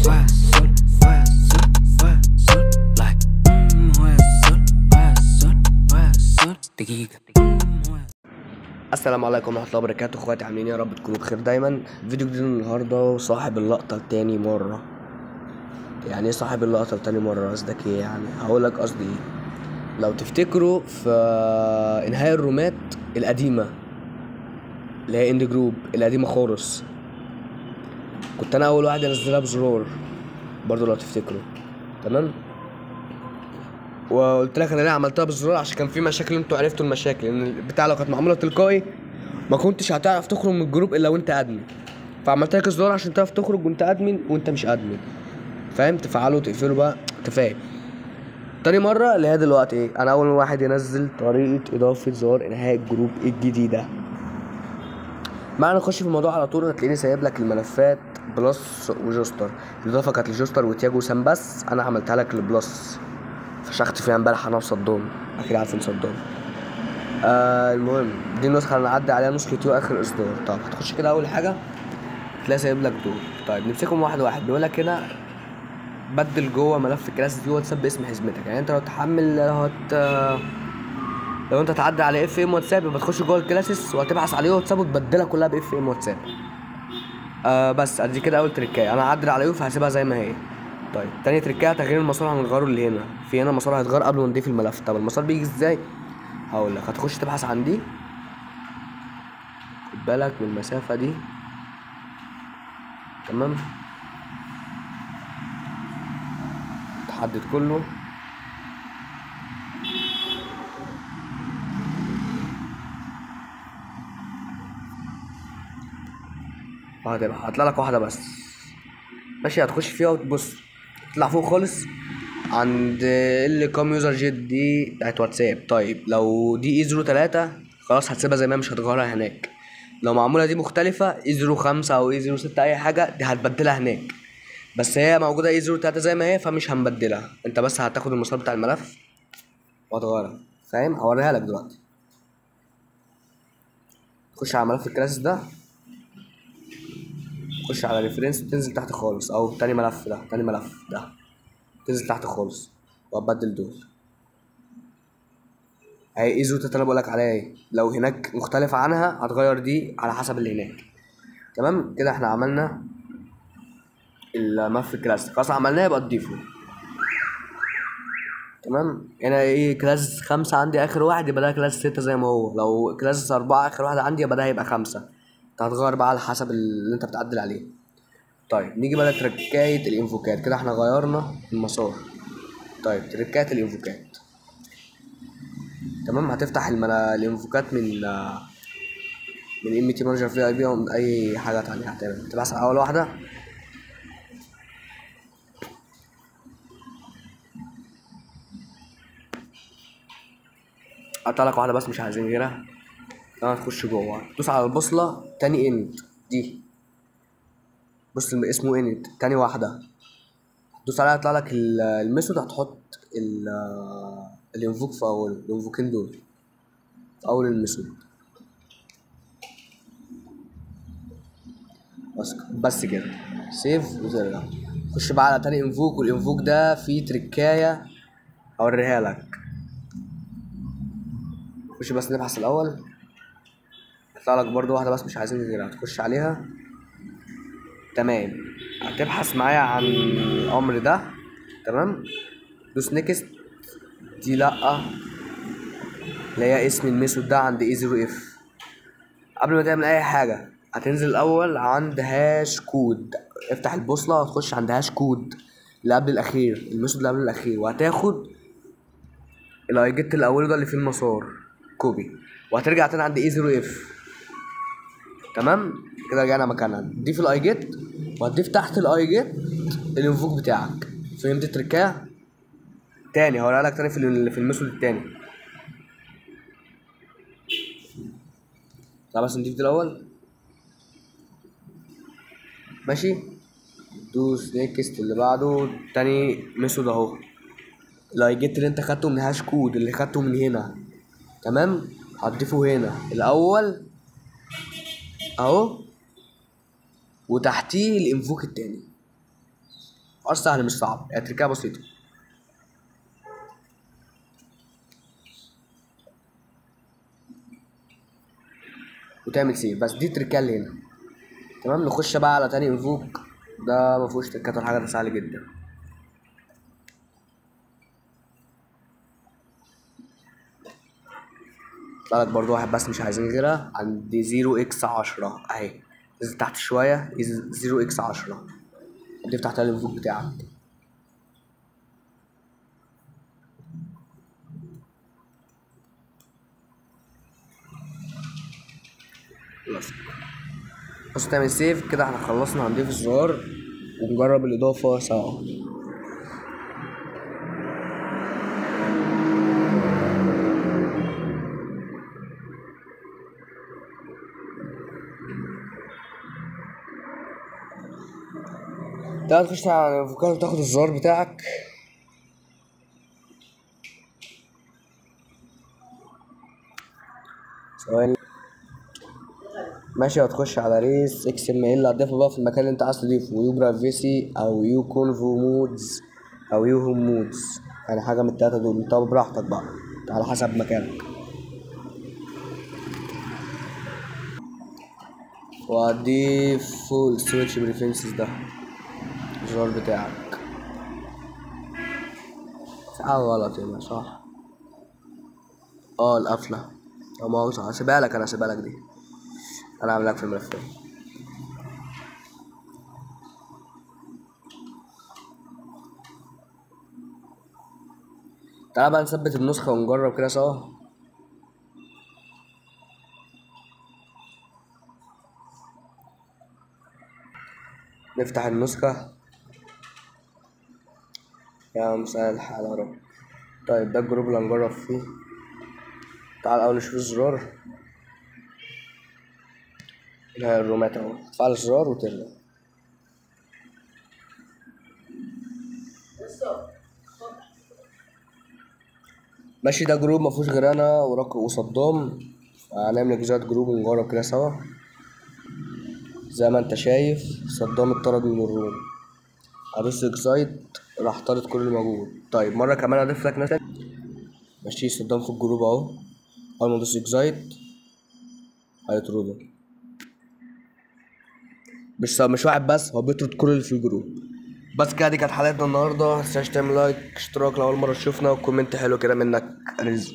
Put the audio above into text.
السلام عليكم ورحمة الله وبركاته، اخواتي عاملين ايه؟ يا رب تكونوا بخير دايما. فيديو جديد النهارده وصاحب اللقطة لتاني مرة. يعني ايه صاحب اللقطة لتاني مرة؟ قصدك ايه يعني؟ هقولك قصدي ايه. لو تفتكروا في انهاء الرومات القديمة اللي هي اند جروب القديمة خالص، كنت انا اول واحد انزلها بزرار برضو لو تفتكروا. تمام، وقلت لك انا ليه عملتها بالزرار عشان كان في مشاكل، انتوا عرفتوا المشاكل ان البتاع لو كانت معموله تلقائي ما كنتش هتعرف تخرج من الجروب الا وانت ادمن، فعملت لك الزرار عشان تعرف تخرج وانت ادمن وانت مش ادمن. فاهم؟ تفعلوا وتقفلوا بقى، انت فاهم. تاني مره اللي هي دلوقتي ايه، انا اول واحد ينزل طريقه اضافه زرار انهاء الجروب الجديده. معنا نخش في الموضوع على طول. هتلاقيني سايب لك الملفات بلس وجوستر. الاضافه كانت لجوستر وتياجو وسام، بس انا عملتها لك لبلس، فشخت فيها امبارح انا وصدام. اكيد عارفين صدام. المهم دي النسخه اللي هنعدي عليها نسخه يو اخر اصدار. طب هتخش كده اول حاجه تلاقي سايب لك دول. طيب نمسكهم واحد واحد. بيقول لك هنا بدل جوه ملف كلاس دي واتساب باسم حزمتك. يعني انت لو تحمل لو انت تعدي على اف ام واتساب يبقى تخش جوه الكلاسس وهتبحث عليه واتساب وتبدلها كلها باف ام واتساب. بس ادي كده اول تريكايه. انا هعدل على يو فهسيبها زي ما هي. طيب تاني تريكايه، تغيير المسار هنغيره اللي هنا. في هنا مسار هيتغير قبل ما نضيف الملف. طب المسار بيجي ازاي؟ هقول لك. هتخش تبحث عن دي، خد بالك من المسافه دي. تمام، تحدد كله. وهتبقى هتطلع لك واحده بس. ماشي، هتخش فيها وتبص تطلع فوق خالص عند اللي كام يوزر جيت دي بتاعت واتساب. طيب لو دي اي 03 خلاص هتسيبها زي ما هي، مش هتغيرها هناك. لو معموله دي مختلفه اي 05 او اي 06 اي حاجه دي هتبدلها هناك، بس هي موجوده اي 03 زي ما هي فمش هنبدلها. انت بس هتاخد المسار بتاع الملف وهتغيرها. فاهم؟ هوريها لك دلوقتي. تخش على ملف الكلاسيس ده، تخش على ريفرنس تنزل تحت خالص، او تاني ملف ده، تاني ملف ده تنزل تحت خالص وهتبدل دول. هي اي 03 اللي بقولك عليها ايه، لو هناك مختلفة عنها هتغير دي على حسب اللي هناك. تمام كده احنا عملنا الملف الكلاس. خلاص عملناه يبقى تضيفه. تمام، هنا ايه كلاس 5 عندي اخر واحد يبقى ده كلاس 6 زي ما هو. لو كلاس 4 اخر واحد عندي يبقى ده هيبقى 5. انت هتغير بقى على حسب اللي انت بتعدل عليه. طيب نيجي بقى لتركاية الانفوكات. كده احنا غيرنا المسار. طيب تركاية الانفوكات. تمام، هتفتح الانفوكات من ام تي مانجر في اي بي او من اي حاجه تانية. هتعمل تبحث على اول واحده، قطع لك واحده بس مش عايزين غيرها. لما تخش جوه تدوس على البوصله تاني اند دي، بص اسمه اند تاني واحده، تدوس عليها يطلع لك الميثود. هتحط الانفوك في اول الانفوكين دول في اول الميثود. بس كده سيف وترجع. خش بقى على تاني انفوك، والانفوك ده فيه تركايه اوريها لك. خش بس نبحث الاول، هيطلع لك برضو واحده بس مش عايزين غيرها. هتخش عليها. تمام، هتبحث معايا عن الامر ده. تمام، دوس نيكست. دي لا، اللي هي اسم الميثود ده عند اي 0 اف. قبل ما تعمل اي حاجه هتنزل الاول عند هاش كود. افتح البوصله وتخش عند هاش كود اللي قبل الاخير، الميثود اللي قبل الاخير، وهتاخد الايجت الاول ده اللي فيه المسار كوبي، وهترجع تاني عند اي 0 اف. تمام كده رجعنا مكانها. تضيف الاي جيت وهتضيف تحت الاي جيت الانفوك بتاعك. فهمت التركايه؟ تاني هوريها لك تاني في الميثود التاني. طب بس نضيف دي الاول. ماشي، دوس نيكست اللي بعده. تاني ميثود اهو، الاي جيت اللي انت خدته من هاش كود اللي خدته من هنا. تمام، هتضيفه هنا الاول اهو، وتحتيه الانفوك التاني. اصلا سهل مش صعب، يعني تركيبه بسيطه. وتعمل سيف، بس دي التركية اللي هنا. تمام، نخش بقى على تاني انفوك. ده مفهوش تركات ولا حاجه، ده سهل جدا. طلعت برضو واحد بس مش عايزين غيرها، عندي 0x10 اهي، نزل تحت شويه 0x10. تفتح تاني الانفوك بتاعك. خلاص، بس تعمل سيف كده. احنا خلصنا، هنضيف الزرار ونجرب الاضافه سوا. تعال تخش على الانفوكات وتاخد الزرار بتاعك. ثواني. ماشي، هتخش على ريس اكس ام ال، هتضيفه بقى في المكان اللي انت عايز تضيفه، يو برافيسي او يو كونفو مودز او يو هوم مودز، يعني حاجه من التلاته دول، انت براحتك بقى على حسب مكانك. وهتضيف فول سويتش بريفرنسز، ده الزرار بتاعك. في حاجه غلط هنا صح؟ القفله. لا مؤاخذة، هسيبها لك، هسيبها لك دي، انا هعمل لك في الملفات. تعالى بقى نثبت النسخة ونجرب كده سوا. نفتح النسخة. يا مساء الحال يا رب. طيب ده الجروب اللي هنجرب فيه. تعال اول نشوف الزرار. هنا الرومات اهو، تفعل الزرار وترجع. ماشي، ده جروب مفيهوش غير انا وصدام. هنعمل اجزاء جروب ونجرب كده سوا. زي ما انت شايف صدام اتطرد من الروم، هدوس اكسايد راح طارد كل اللي موجود. طيب مرة كمان اضيف لك ناس. ماشي، صدام في الجروب اهو، اول ما ادوس اكسايد هيطردوا. مش واحد بس، هو بيطرد كل اللي في الجروب. بس كده دي كانت حلقتنا النهارده، متنساش تعمل لايك اشتراك لو اول مره تشوفنا، وكومنت حلو كده منك رزق.